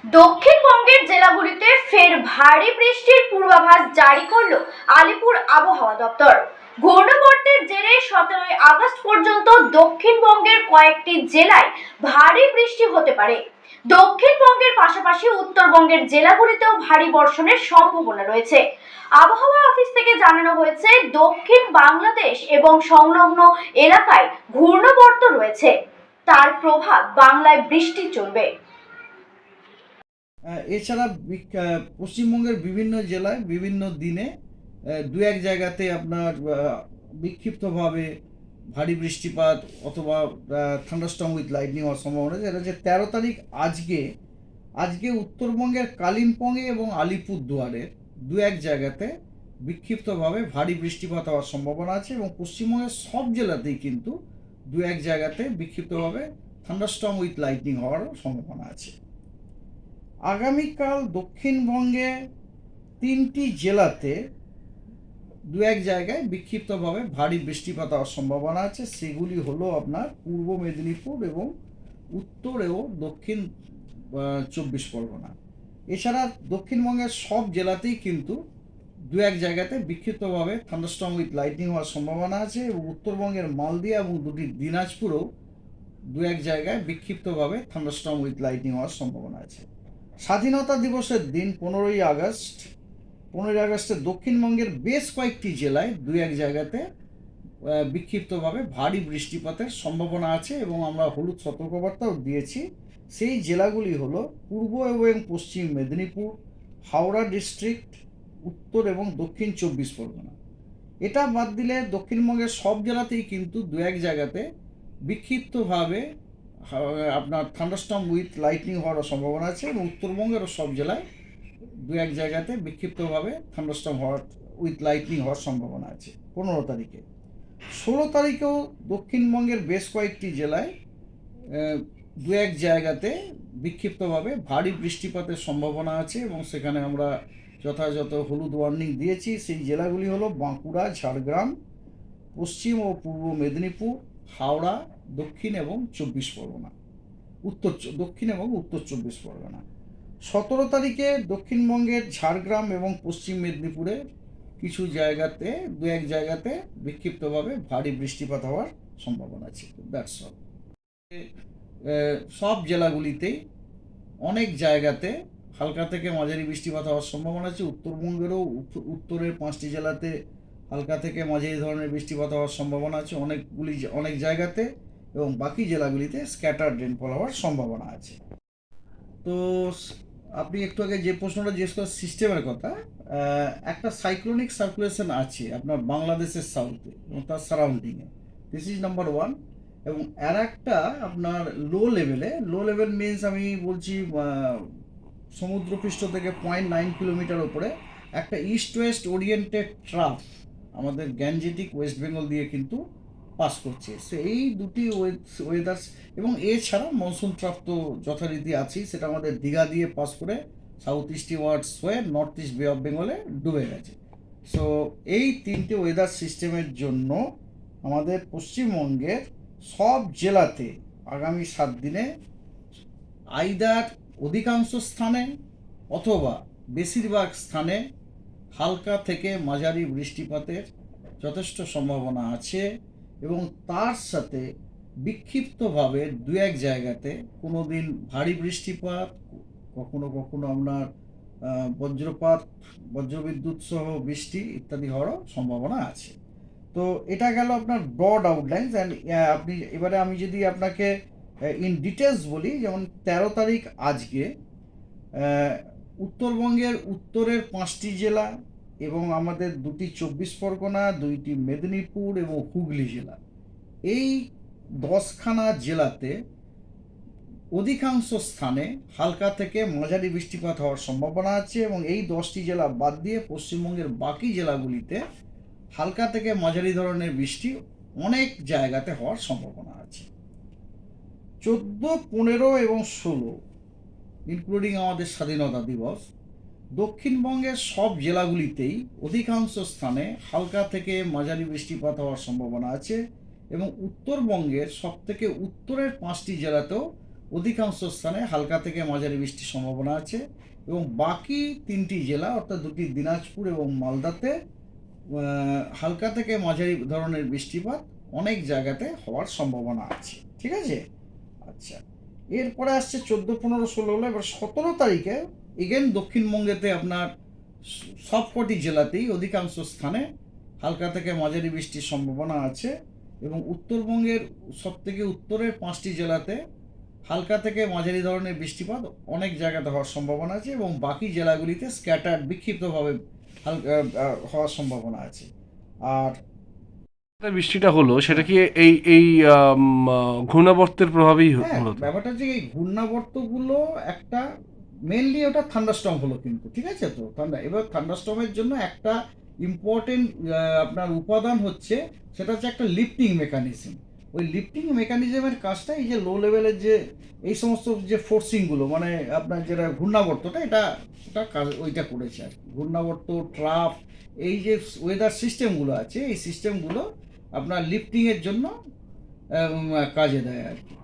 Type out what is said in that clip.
দক্ষিণবঙ্গের জেলাগুলিতে ফের ভারী বৃষ্টির পূর্বাভাস জারি করল আলিপুর আবহাওয়া দপ্তর। ঘূর্ণিঝড়ের জেরে 17 আগস্ট পর্যন্ত দক্ষিণবঙ্গের কয়েকটি জেলায় ভারী বৃষ্টি হতে পারে। দক্ষিণবঙ্গের পাশাপাশি উত্তরবঙ্গের জেলাগুলিতেও ভারী বর্ষণের সম্ভাবনা রয়েছে। আবহাওয়া অফিস থেকে জানানো হয়েছে, দক্ষিণ বাংলাদেশ এবং সংলগ্ন এলাকায় ঘূর্ণিঝড় রয়েছে, তার প্রভাব বাংলায় বৃষ্টি চলবে। এছাড়া পশ্চিমবঙ্গের বিভিন্ন জেলায় বিভিন্ন দিনে দু এক জায়গাতে আপনার বিক্ষিপ্তভাবে ভারী বৃষ্টিপাত অথবা থান্ডারস্টর্ম উইথ লাইটনিং হওয়ার সম্ভাবনা আছে। এটা হচ্ছে 13 তারিখ। আজকে উত্তরবঙ্গের কালিম্পংয়ে এবং আলিপুরদুয়ারের দু এক জায়গাতে বিক্ষিপ্তভাবে ভারী বৃষ্টিপাত হওয়ার সম্ভাবনা আছে এবং পশ্চিমবঙ্গের সব জেলাতেই কিন্তু দু এক জায়গাতে বিক্ষিপ্তভাবে থান্ডারস্টর্ম উইথ লাইটনিং হওয়ারও সম্ভাবনা আছে। আগামীকাল দক্ষিণবঙ্গে 3টি জেলাতে দু এক জায়গায় বিক্ষিপ্তভাবে ভারী বৃষ্টিপাত হওয়ার সম্ভাবনা আছে। সেগুলি হলো আপনার পূর্ব মেদিনীপুর এবং উত্তর ও দক্ষিণ 24 পরগনা। এছাড়া দক্ষিণবঙ্গের সব জেলাতেই কিন্তু দু এক জায়গাতে বিক্ষিপ্তভাবে থান্ডারস্টর্ম উইথ লাইটনিং হওয়ার সম্ভাবনা আছে এবং উত্তরবঙ্গের মালদিয়া এবং দুটি দিনাজপুরেও দু এক জায়গায় বিক্ষিপ্তভাবে থান্ডারস্টর্ম উইথ লাইটনিং হওয়ার সম্ভাবনা আছে। স্বাধীনতা দিবসের দিন 15ই আগস্টে দক্ষিণবঙ্গের বেশ কয়েকটি জেলায় দু এক জায়গাতে বিক্ষিপ্তভাবে ভারী বৃষ্টিপাতের সম্ভাবনা আছে এবং আমরা হলুদ সতর্কবার্তাও দিয়েছি। সেই জেলাগুলি হলো পূর্ব এবং পশ্চিম মেদিনীপুর, হাওড়া ডিস্ট্রিক্ট, উত্তর এবং দক্ষিণ 24 পরগনা। এটা বাদ দিলে দক্ষিণবঙ্গের সব জেলাতেই কিন্তু দু এক জায়গাতে বিক্ষিপ্তভাবে আপনার থান্ডারস্টর্ম উইথ লাইটনিং হওয়ার সম্ভাবনা আছে এবং উত্তরবঙ্গেরও সব জেলায় দু এক জায়গাতে বিক্ষিপ্তভাবে থান্ডারস্টর্ম উইথ লাইটনিং হওয়ার সম্ভাবনা আছে 15 তারিখে। 16 তারিখেও দক্ষিণবঙ্গের বেশ কয়েকটি জেলায় দু এক জায়গাতে বিক্ষিপ্তভাবে ভারী বৃষ্টিপাতের সম্ভাবনা আছে এবং সেখানে আমরা যথাযথ হলুদ ওয়ার্নিং দিয়েছি। সেই জেলাগুলি হলো বাঁকুড়া, ঝাড়গ্রাম, পশ্চিম ও পূর্ব মেদিনীপুর, হাওড়া, দক্ষিণ এবং 24 পরগনা, দক্ষিণ এবং উত্তর 24 পরগনা। 17 তারিখে দক্ষিণবঙ্গের ঝাড়গ্রাম এবং পশ্চিম মেদিনীপুরে কিছু জায়গাতে দু এক জায়গাতে বিক্ষিপ্তভাবে ভারী বৃষ্টিপাত হওয়ার সম্ভাবনা আছে। That's all. সব জেলাগুলিতেই অনেক জায়গাতে হালকা থেকে মাঝারি বৃষ্টিপাত হওয়ার সম্ভাবনা আছে। উত্তরবঙ্গেরও উত্তরের 5টি জেলাতে হালকা থেকে মাঝারি ধরনের বৃষ্টিপাত হওয়ার সম্ভাবনা আছে অনেক জায়গাতে এবং বাকি জেলাগুলিতে স্ক্যাটার্ড রেনফল হওয়ার সম্ভাবনা আছে। তো আপনি একটু আগে যে প্রশ্নটা জিজ্ঞেস করেন সিস্টেমের কথা, একটা সাইক্লোনিক সার্কুলেশন আছে আপনার বাংলাদেশের সাউথে এবং তার সারাউন্ডিংয়ে। This is number 1। এবং আর একটা আপনার লো লেভেল মিনস আমি বলছি সমুদ্রপৃষ্ঠ থেকে 0.9 কিলোমিটার উপরে একটা ইস্ট ওয়েস্ট ওরিয়েন্টেড ট্রাফ আমাদের গ্যাঞ্জেটিক ওয়েস্ট বেঙ্গল দিয়ে কিন্তু পাস করছে। সো এই দুটি ওয়েদার্স এবং এছাড়া মনসুন ট্রাফ তো যথারীতি আছেই, সেটা আমাদের দীঘা দিয়ে পাস করে সাউথ ইস্ট ওয়ার্ডস হয়ে নর্থ ইস্ট বে অফ বেঙ্গলে ডুবে গেছে। সো এই 3টে ওয়েদার সিস্টেমের জন্য আমাদের পশ্চিমবঙ্গের সব জেলাতে আগামী 7 দিনে আইদার অধিকাংশ স্থানে অথবা বেশিরভাগ স্থানে হালকা থেকে মাঝারি বৃষ্টিপাতের যথেষ্ট সম্ভাবনা আছে এবং তার সাথে বিক্ষিপ্তভাবে দু এক জায়গাতে কোনো দিন ভারী বৃষ্টিপাত, কখনো কখনো আপনার বজ্রপাত, বজ্রবিদ্যুৎ সহ বৃষ্টি ইত্যাদি হওয়ারও সম্ভাবনা আছে। তো এটা গেল আপনার ব্রড আউটলাইন্স। অ্যান্ড আপনি এবারে আমি যদি আপনাকে ইন ডিটেলস বলি, যেমন 13 তারিখ আজকে উত্তরবঙ্গের উত্তরের 5টি জেলা এবং আমাদের 2টি 24 পরগনা, 2টি মেদিনীপুর এবং হুগলি জেলা, এই 10খানা জেলাতে অধিকাংশ স্থানে হালকা থেকে মাঝারি বৃষ্টিপাত হওয়ার সম্ভাবনা আছে এবং এই 10টি জেলা বাদ দিয়ে পশ্চিমবঙ্গের বাকি জেলাগুলিতে হালকা থেকে মাঝারি ধরনের বৃষ্টি অনেক জায়গাতে হওয়ার সম্ভাবনা আছে। 14, 15 এবং 16 ইনক্লুডিং আমাদের স্বাধীনতা দিবস, দক্ষিণবঙ্গের সব জেলাগুলিতেই অধিকাংশ স্থানে হালকা থেকে মাঝারি বৃষ্টিপাত হওয়ার সম্ভাবনা আছে এবং উত্তরবঙ্গের সবথেকে উত্তরের 5টি জেলাতেও অধিকাংশ স্থানে হালকা থেকে মাঝারি বৃষ্টির সম্ভাবনা আছে এবং বাকি 3টি জেলা অর্থাৎ 2টি দিনাজপুর এবং মালদাতে হালকা থেকে মাঝারি ধরনের বৃষ্টিপাত অনেক জায়গাতে হওয়ার সম্ভাবনা আছে। ঠিক আছে, আচ্ছা, এরপরে আসছে 14, 15, 16 হলো। এবার 17 তারিখে এগেন দক্ষিণবঙ্গেতে আপনার সবকটি জেলাতেই অধিকাংশ স্থানে হালকা থেকে মাঝারি বৃষ্টির সম্ভাবনা আছে এবং উত্তরবঙ্গের সবথেকে উত্তরের 5টি জেলাতে হালকা থেকে মাঝারি ধরনের বৃষ্টিপাত অনেক জায়গাতে হওয়ার সম্ভাবনা আছে এবং বাকি জেলাগুলিতে স্ক্যাটার বিক্ষিপ্তভাবে হালকা হওয়ার সম্ভাবনা আছে। আর বৃষ্টিটা হলো সেটা কি এই এই ঘূর্ণাবর্তের প্রভাবেই হ্যাঁ, হলো? ব্যাপারটা যে এই ঘূর্ণাবর্তগুলো একটা মেনলি ওটা থান্ডারস্টর্ম হলো কিন্তু, ঠিক আছে? তো এবার থান্ডারস্টর্মের জন্য একটা ইম্পর্টেন্ট আপনার উপাদান হচ্ছে, সেটা হচ্ছে একটা লিফটিং মেকানিজম। ওই লিফটিং মেকানিজমের কাজটা এই যে লো লেভেলের যে এই সমস্ত যে ফোর্সিংগুলো, মানে আপনার যেটা ঘূর্ণাবর্তটা, এটা এটা কাজ ওইটা করেছে আর কি। ঘূর্ণাবর্ত, ট্রাফ, এই যে ওয়েদার সিস্টেমগুলো আছে, এই সিস্টেমগুলো আপনার লিফটিংয়ের জন্য কাজে দেয় আর কি।